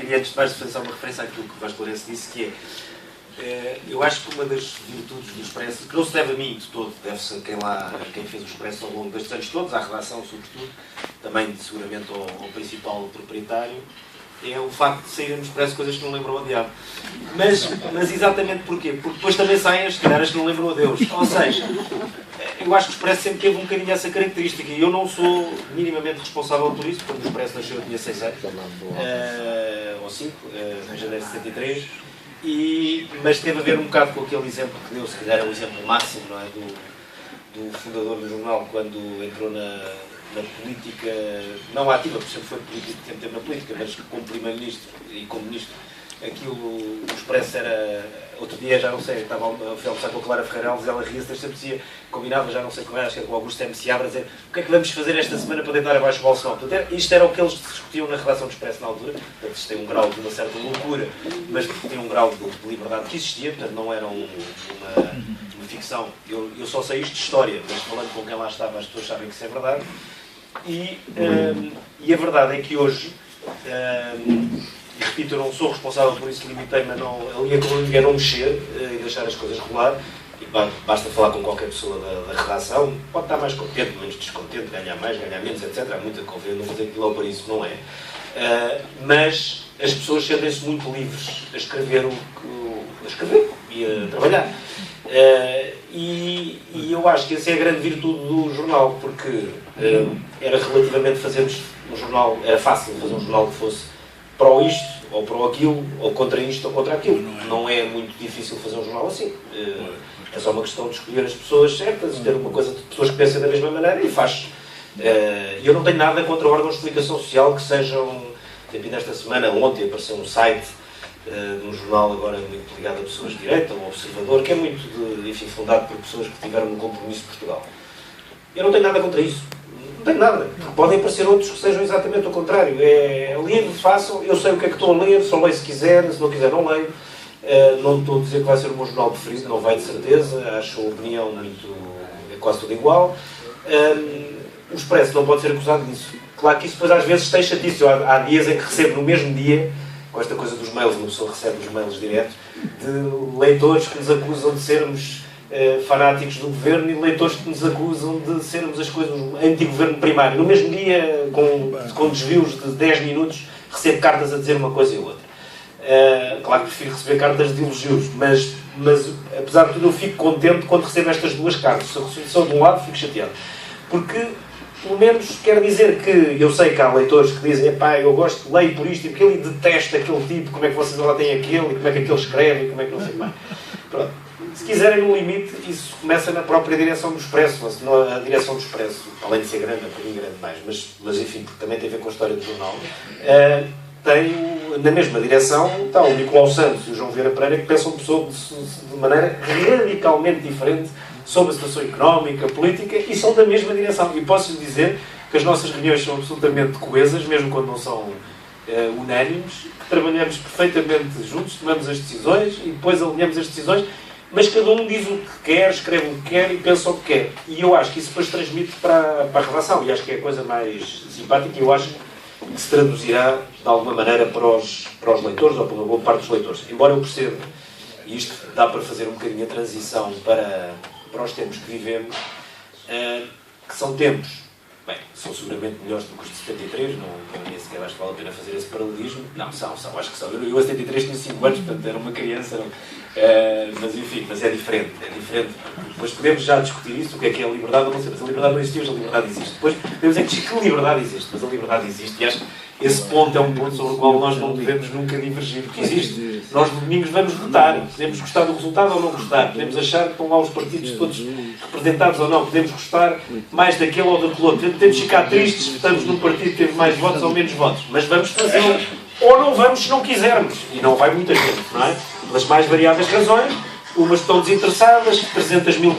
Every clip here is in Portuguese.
queria antes de mais fazer só uma referência àquilo que o Vasco Lourenço disse, que eu acho que uma das virtudes do Expresso, que não se deve a mim de todo, deve-se a quem fez o Expresso ao longo destes anos todos, à redação sobretudo, também seguramente ao principal proprietário, é o facto de saírem no Expresso coisas que não lembram a diabo. Mas exatamente porquê? Porque depois também saem as que não lembram a Deus. Ou seja, eu acho que o Expresso sempre teve um bocadinho essa característica e eu não sou minimamente responsável por isso. Quando o Expresso nasceu eu tinha 6 anos, ou 5, em janeiro de 73, mas teve a ver um bocado com aquele exemplo que deu, se calhar é o exemplo máximo, não é? Do fundador do jornal quando entrou na política, não ativa, porque sempre foi político, sempre teve na política, mas como primeiro-ministro e como ministro, aquilo, o Expresso era, outro dia, já não sei, estava a almoçar com a Clara Ferreira Alves, ela ria-se, sempre dizia, combinava, já não sei como era, acho que era com o Augusto M. Seabra, a dizer, o que é que vamos fazer esta semana para deitar abaixo o Bolsonaro? Portanto, isto era o que eles discutiam na redação do Expresso na altura, portanto, isto tem um grau de uma certa loucura, mas tem um grau de liberdade que existia, portanto, não era uma ficção. Eu só sei isto de história, mas falando com quem lá estava, as pessoas sabem que isso é verdade. E a verdade é que hoje, e repito, eu não sou responsável por isso, limitei-me a linha económica é não mexer e deixar as coisas rolar. E basta falar com qualquer pessoa da redação, pode estar mais contente, menos descontente, ganhar mais, ganhar menos, etc. Há muita conversa, não vou dizer que lá para isso não é. Mas as pessoas sentem-se muito livres a escrever e a trabalhar. E eu acho que essa é a grande virtude do jornal, porque era relativamente fazermos um jornal, era fácil fazer um jornal que fosse pró isto, ou pró aquilo, ou contra isto, ou contra aquilo. Não é muito difícil fazer um jornal assim. É só uma questão de escolher as pessoas certas, ter uma coisa de pessoas que pensam da mesma maneira e faz. E eu não tenho nada contra órgãos de comunicação social que sejam, enfim, nesta semana, ontem apareceu um site de um jornal agora muito ligado a pessoas de direita, um Observador, que é muito, fundado por pessoas que tiveram um compromisso de Portugal. Eu não tenho nada contra isso. Não tenho nada. Podem aparecer outros que sejam exatamente o contrário. É livre, façam, eu sei o que é que estou a ler, só leio se quiser, se não quiser não leio. Não estou a dizer que vai ser o meu jornal preferido, não vai de certeza, acho a opinião é quase tudo igual. O Expresso não pode ser acusado disso. Claro que isso depois às vezes tem chatice. Há dias em que recebo no mesmo dia, com esta coisa dos mails, uma pessoa recebe os mails diretos, de leitores que nos acusam de sermos fanáticos do governo e leitores que nos acusam de sermos as coisas do anti-governo primário. No mesmo dia, com desvios de 10 minutos, recebo cartas a dizer uma coisa e outra. Claro que prefiro receber cartas de elogios, mas apesar de tudo eu fico contente quando recebo estas duas cartas. Se eu sou de um lado, fico chateado. Porque, pelo menos, quer dizer que eu sei que há leitores que dizem epá, eu gosto, leio por isto e aquilo e detesto aquele tipo, como é que vocês lá têm aquele, e como é que aquele escreve, e como é que não sei mais. Pronto. Se quiserem no limite, isso começa na própria direção do Expresso, a direção do Expresso, além de ser grande, é um bocadinho grande mais, mas enfim, porque também tem a ver com a história do jornal, tem na mesma direção, está o Nicolau Santos e o João Vieira Pereira, que pensam de maneira radicalmente diferente sobre a situação económica, política, e são da mesma direção. E posso-lhe dizer que as nossas reuniões são absolutamente coesas, mesmo quando não são unânimes, que trabalhamos perfeitamente juntos, tomamos as decisões e depois alinhamos as decisões, mas cada um diz o que quer, escreve o que quer e pensa o que quer. E eu acho que isso depois transmite para a redação, e acho que é a coisa mais simpática, e eu acho que se traduzirá de alguma maneira para os leitores, ou para uma boa parte dos leitores. Embora eu perceba, e isto dá para fazer um bocadinho a transição para os tempos que vivemos, que são tempos, bem, são seguramente melhores do que os de 73, nem sequer acho que vale a pena fazer esse paralelismo. Não, são, acho que são. Eu a 73 tinha 5 anos, portanto era uma criança, mas enfim, mas é diferente. Depois podemos já discutir isso, o que é a liberdade, ou não sei, mas a liberdade não existe hoje, a liberdade existe. Depois podemos dizer que a liberdade existe, mas a liberdade existe, e acho que esse ponto é um ponto sobre o qual nós não devemos nunca divergir, porque existe. Nós no domingo vamos votar, podemos gostar do resultado ou não gostar, podemos achar que estão lá os partidos todos representados ou não, podemos gostar mais daquele ou daquele outro, podemos ficar tristes se estamos num partido que teve mais votos ou menos votos, mas vamos fazê-lo, ou não vamos se não quisermos, e não vai muita gente, não é? Pelas mais variadas razões, umas estão desinteressadas, 300 mil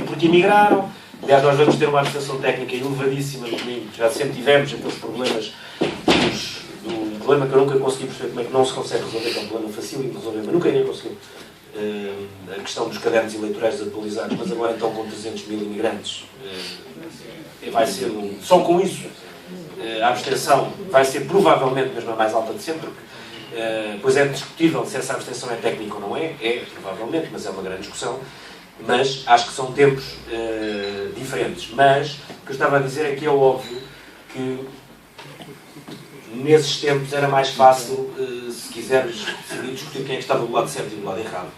porque emigraram. Aliás, nós vamos ter uma abstenção técnica elevadíssima no domingo, já sempre tivemos aqueles problemas do problema que eu nunca consegui perceber como é que não se consegue resolver, que é um problema fácil de resolver, mas nunca ninguém conseguiu. A questão dos cadernos eleitorais desatualizados, mas agora então com 300 mil imigrantes vai ser, só com isso, a abstenção vai ser provavelmente mesmo a mais alta de sempre, porque Pois é discutível se essa abstenção é técnica ou não é, provavelmente, mas é uma grande discussão. Mas acho que são tempos diferentes. Mas o que eu estava a dizer é que é óbvio que nesses tempos era mais fácil, se quiseres discutir quem é que estava do lado certo e do lado errado.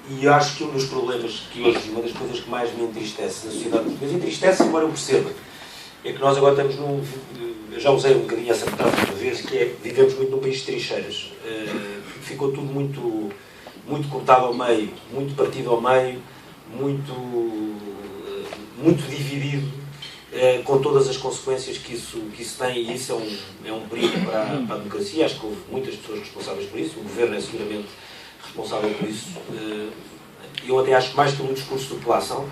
E eu acho que um dos problemas que hoje, uma das coisas que mais me entristece na sociedade portuguesa, entristece, embora eu perceba, é que nós agora estamos num... Eu já usei um bocadinho essa metáfora uma vez, que é vivemos muito num país de trincheiras. Ficou tudo muito cortado ao meio, muito partido ao meio, muito dividido, com todas as consequências que isso tem, e isso é um perigo para a democracia. Acho que houve muitas pessoas responsáveis por isso, o governo é seguramente responsável por isso. Eu até acho que mais pelo discurso de população,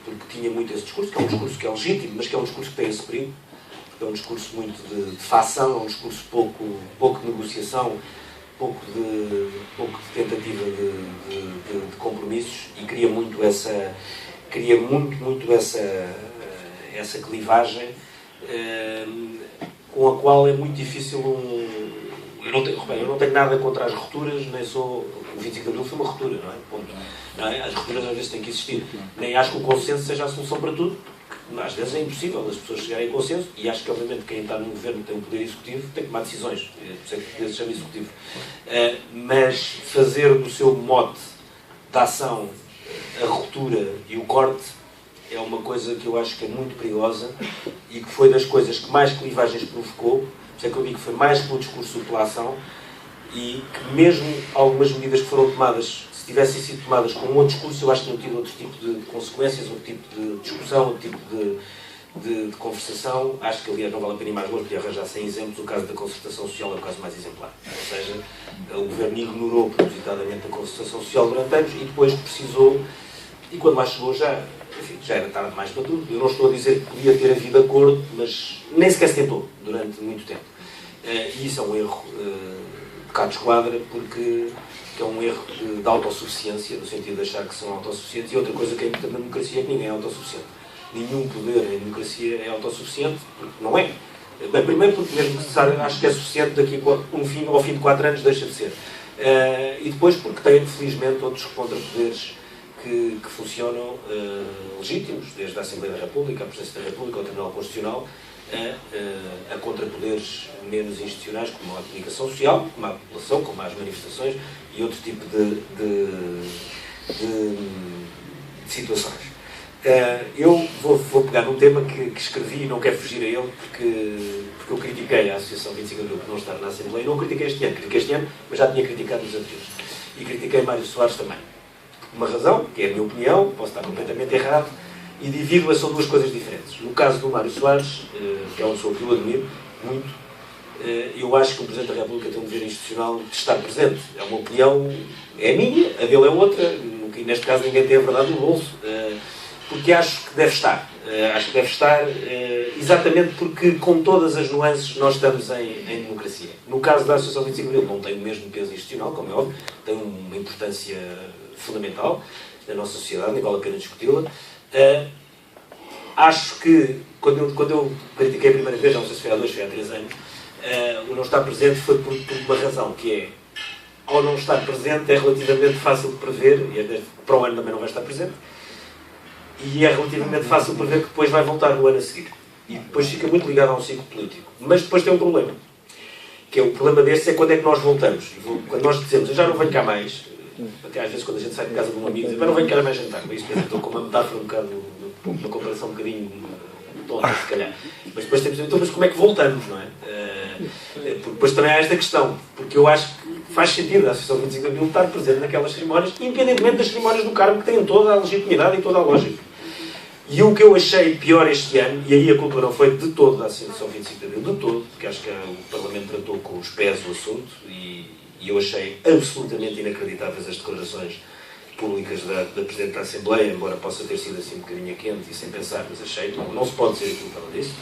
porque tinha muito esse discurso, que é um discurso que é legítimo, mas que é um discurso que tem esse perigo, é um discurso muito de facção, é um discurso pouco de negociação, pouco de tentativa de compromissos, e cria muito essa clivagem, com a qual é muito difícil eu não tenho nada contra as rupturas, nem sou... O 25 de Abril foi uma ruptura, não é? Ponto. Não é? As rupturas às vezes têm que existir. Nem acho que o consenso seja a solução para tudo, porque às vezes é impossível as pessoas chegarem a consenso, e acho que obviamente quem está no governo tem um poder executivo, tem que tomar decisões. Por isso é que o poder se chama executivo. Mas fazer do seu mote de ação a ruptura e o corte é uma coisa que eu acho que é muito perigosa, e que foi das coisas que mais clivagens provocou. Por isso é que eu digo que foi mais pelo discurso de população, e que mesmo algumas medidas que foram tomadas, se tivessem sido tomadas com um outro discurso, eu acho que tinham tido outro tipo de consequências, outro tipo de discussão, outro tipo de conversação. Acho que, aliás, não vale a pena ir mais longe, porque arranjar 100 exemplos. O caso da concertação social é o caso mais exemplar. Ou seja, o governo ignorou propositadamente a concertação social durante anos, e depois precisou, e quando lá chegou já era tarde demais para tudo. Eu não estou a dizer que podia ter havido acordo, mas nem sequer se tentou durante muito tempo. E isso é um erro de cá de esquadra, porque é um erro de autossuficiência, no sentido de achar que são autossuficientes. E outra coisa que é importante na democracia é que ninguém é autossuficiente. Nenhum poder em democracia é autossuficiente, porque não é. Bem, primeiro porque mesmo necessário, acho que é suficiente, daqui ao fim de 4 anos deixa de ser. E depois porque tem, felizmente, outros contrapoderes que funcionam legítimos, desde a Assembleia da República, a Presidência da República, ao Tribunal Constitucional, a contrapoderes menos institucionais, como a comunicação social, como a população, como as manifestações e outro tipo de situações. Eu vou pegar num tema que escrevi e não quero fugir a ele, porque eu critiquei a Associação 25 de Abril por não estar na Assembleia. Não critiquei este ano, mas já tinha criticado os anteriores. E critiquei Mário Soares também. Uma razão, que é a minha opinião, posso estar completamente errado, e divido-a, são duas coisas diferentes. No caso do Mário Soares, que é uma pessoa que eu admiro muito, eu acho que o Presidente da República tem um dever institucional de estar presente. É uma opinião, é minha, a dele é outra, e neste caso ninguém tem a verdade no bolso, porque acho que deve estar. Acho que deve estar exatamente porque, com todas as nuances, nós estamos em democracia. No caso da Associação 25 de Abril, não tem o mesmo peso institucional, como é óbvio, tem uma importância fundamental na nossa sociedade, nem vale a pena discuti-la. Acho que, quando eu critiquei a primeira vez, não sei se foi há 2, foi há 3 anos, o não estar presente foi por uma razão, que é, ao não estar presente, é relativamente fácil de prever, e para o ano também não vai estar presente, e é relativamente fácil prever que depois vai voltar no ano a seguir. E depois fica muito ligado a um ciclo político. Mas depois tem um problema, que é o problema desse, é quando é que nós voltamos. Quando nós dizemos, eu já não venho cá mais, até às vezes quando a gente sai de casa de um amigo, diz, eu não venho cá mais jantar, mas isto estou com uma metáfora um bocado, uma comparação um bocadinho tonta, se calhar. Mas depois temos, então, mas como é que voltamos, não é? Porque depois também há esta questão, porque eu acho que faz sentido a Associação 25 de Abril estar presente naquelas cerimónias, independentemente das cerimónias do cargo, que têm toda a legitimidade e toda a lógica. E o que eu achei pior este ano, e aí a culpa não foi de todo da Associação 25 de Abril, de todo, porque acho que o Parlamento tratou com os pés o assunto, e eu achei absolutamente inacreditáveis as declarações públicas da Presidente da Assembleia, embora possa ter sido assim um bocadinho a quente e sem pensar, mas achei, não se pode dizer aquilo que ela disse.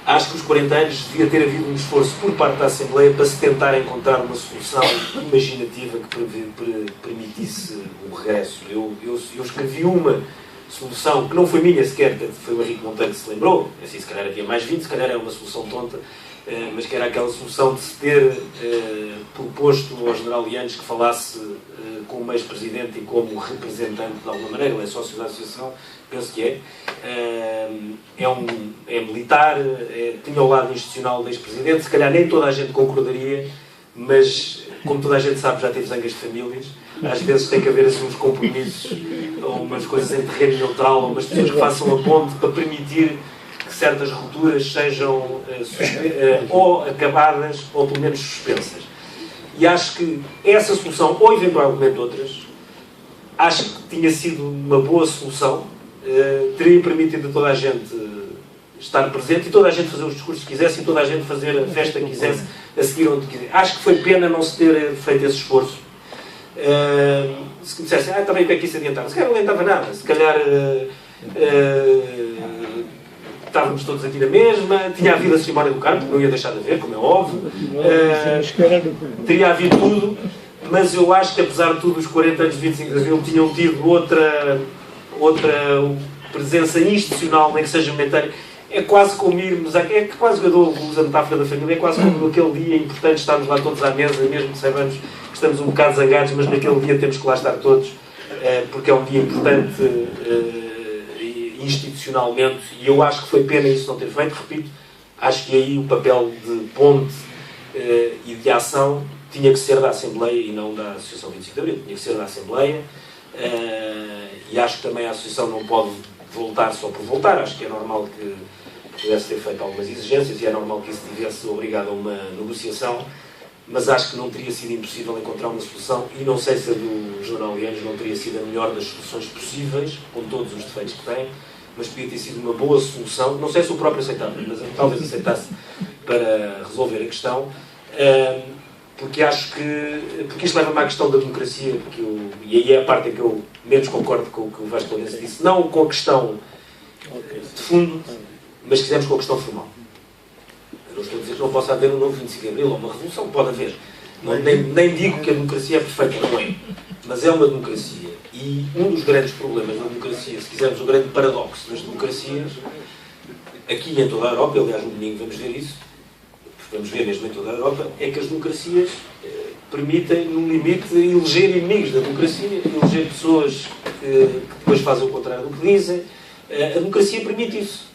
Acho que os 40 anos devia ter havido um esforço por parte da Assembleia para se tentar encontrar uma solução imaginativa que permitisse o regresso. Eu escrevi uma solução, que não foi minha sequer, foi o Henrique Monteiro que se lembrou, assim, se calhar havia mais 20, se calhar era uma solução tonta, mas que era aquela solução de se ter proposto ao general Yanes que falasse como ex-presidente e como representante de alguma maneira, ele é sócio da associação, penso que é. É militar, tinha o lado institucional do ex-presidente, se calhar nem toda a gente concordaria, mas como toda a gente sabe, já teve zangas de famílias, às vezes tem que haver assim uns compromissos ou umas coisas em terreno neutral, ou umas pessoas que façam a ponte para permitir que certas rupturas sejam ou acabadas ou pelo menos suspensas. E acho que essa solução, ou eventualmente outras, acho que tinha sido uma boa solução, teria permitido a toda a gente estar presente e toda a gente fazer os discursos que quisesse e toda a gente fazer a festa que quisesse a seguir onde quiser. Acho que foi pena não se ter feito esse esforço. Se me dissessem, também o que é que isso adiantava? Se calhar não adiantava nada. Se calhar estávamos todos aqui na mesma, tinha havido a cerimónia do cargo, não ia deixar de haver, como é óbvio. Teria havido tudo, mas eu acho que apesar de tudo os 40 anos de 25 de Abril tinham tido outra presença institucional, nem que seja momentânea. É quase como irmos, é quase que eu dou a metáfora da família, é quase como aquele dia importante estarmos lá todos à mesa, mesmo que saibamos que estamos um bocado zangados, mas naquele dia temos que lá estar todos, porque é um dia importante institucionalmente, e eu acho que foi pena isso não ter feito. Repito, acho que aí o papel de ponte e de ação tinha que ser da Assembleia e não da Associação 25 de Abril, tinha que ser da Assembleia, e acho que também a Associação não pode voltar só por voltar. Acho que é normal que pudesse ter feito algumas exigências e é normal que isso tivesse obrigado a uma negociação, mas acho que não teria sido impossível encontrar uma solução, e não sei se a do Jornal Yanes não teria sido a melhor das soluções possíveis, com todos os defeitos que tem, mas podia ter sido uma boa solução. Não sei se o próprio aceitava, mas talvez aceitasse para resolver a questão, porque acho porque isto leva-me à questão da democracia, e aí é a parte em que eu menos concordo com o que o Vasco Lourenço disse, não com a questão de fundo, mas quisermos com a questão formal. Eu não estou a dizer que não possa haver um novo 25 de Abril ou uma revolução, pode haver. Nem digo que a democracia é perfeita, não é. Mas é uma democracia. E um dos grandes problemas da democracia, se quisermos o grande paradoxo das democracias, aqui e em toda a Europa, aliás no domingo vamos ver isso, vamos ver mesmo em toda a Europa, é que as democracias permitem, no limite, eleger inimigos da democracia, eleger pessoas que depois fazem o contrário do que dizem. A democracia permite isso.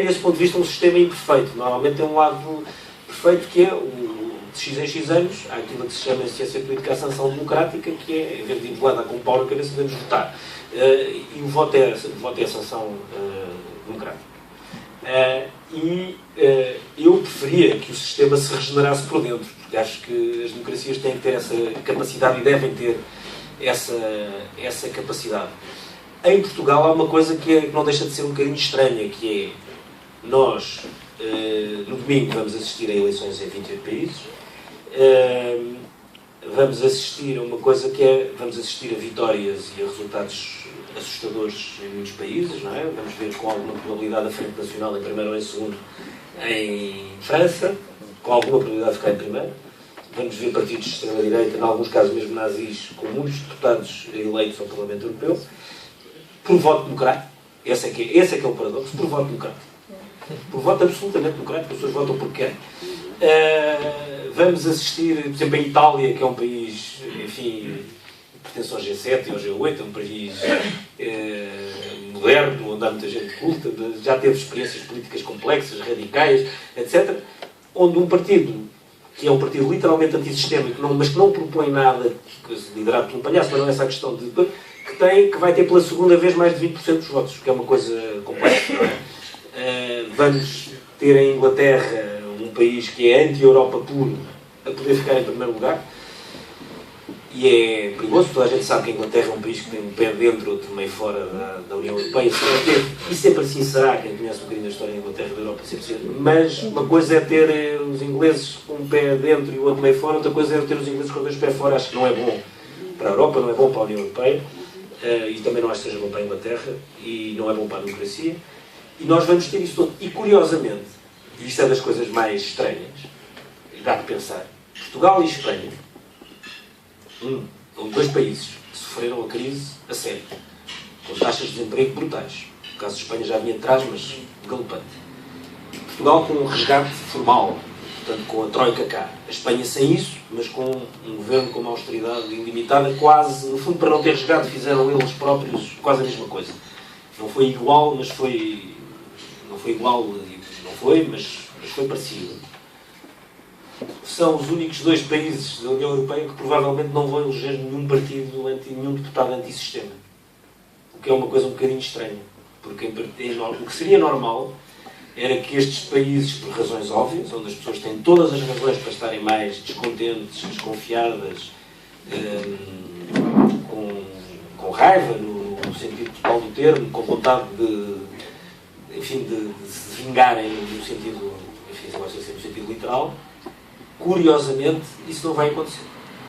Desse ponto de vista, um sistema imperfeito. Normalmente tem um lado perfeito, que é de X em X anos, há aquilo que se chama em ciência política a sanção democrática, que é, em vez de ir lá com um pau na cabeça, devemos votar. E o voto é a sanção democrática. Eu preferia que o sistema se regenerasse por dentro, porque acho que as democracias têm que ter essa capacidade e devem ter essa capacidade. Em Portugal há uma coisa que não deixa de ser um bocadinho estranha, que é, nós no domingo vamos assistir a eleições em 28 países, vamos assistir a uma coisa que é, vamos assistir a vitórias e a resultados assustadores em muitos países, não é? Vamos ver com alguma probabilidade a Frente Nacional em primeiro ou em segundo em França, com alguma probabilidade de ficar em primeiro. Vamos ver partidos de extrema-direita, em alguns casos mesmo nazis, com muitos deputados eleitos ao Parlamento Europeu, por voto democrático. Esse é que é o paradoxo, por voto democrático. Por voto absolutamente democrático, as pessoas votam porque querem. Vamos assistir, por exemplo, a Itália, que é um país, enfim, pertence ao G7 e ao G8, é um país moderno, onde há muita gente culta, já teve experiências políticas complexas, radicais, etc., onde um partido, que é um partido literalmente antissistémico, mas que não propõe nada, liderado por um palhaço, mas não é essa a questão, que vai ter pela segunda vez mais de 20% dos votos, que é uma coisa complexa, não é? Vamos ter em Inglaterra, um país que é anti-Europa puro, a poder ficar em primeiro lugar. E é perigoso, toda a gente sabe que a Inglaterra é um país que tem um pé dentro, outro meio fora da União Europeia. E sempre assim será, quem conhece um bocadinho da história da Inglaterra e da Europa, sempre assim. Mas uma coisa é ter os ingleses com um pé dentro e o outro meio fora, outra coisa é ter os ingleses com dois pés fora. Acho que não é bom para a Europa, não é bom para a União Europeia, e também não acho que seja bom para a Inglaterra, e não é bom para a democracia. E nós vamos ter isso todo. E curiosamente, e isto é das coisas mais estranhas, dá que pensar, Portugal e Espanha, dois países que sofreram a crise a sério. com taxas de desemprego brutais. No caso de Espanha já vinha atrás, mas galopante. Portugal com um resgate formal, portanto com a Troika cá. A Espanha sem isso, mas com um governo com uma austeridade ilimitada, quase, no fundo, para não ter resgate, fizeram eles próprios quase a mesma coisa. Não foi igual, mas foi... Não foi igual, não foi, mas foi parecido. São os únicos 2 países da União Europeia que provavelmente não vão eleger nenhum partido, nenhum deputado antissistema. O que é uma coisa um bocadinho estranha. Porque o que seria normal era que estes países, por razões óbvias, onde as pessoas têm todas as razões para estarem mais descontentes, desconfiadas, com raiva, no sentido total do termo, com vontade de se vingarem no sentido, enfim, se gosta de ser no sentido literal, curiosamente, isso não vai acontecer.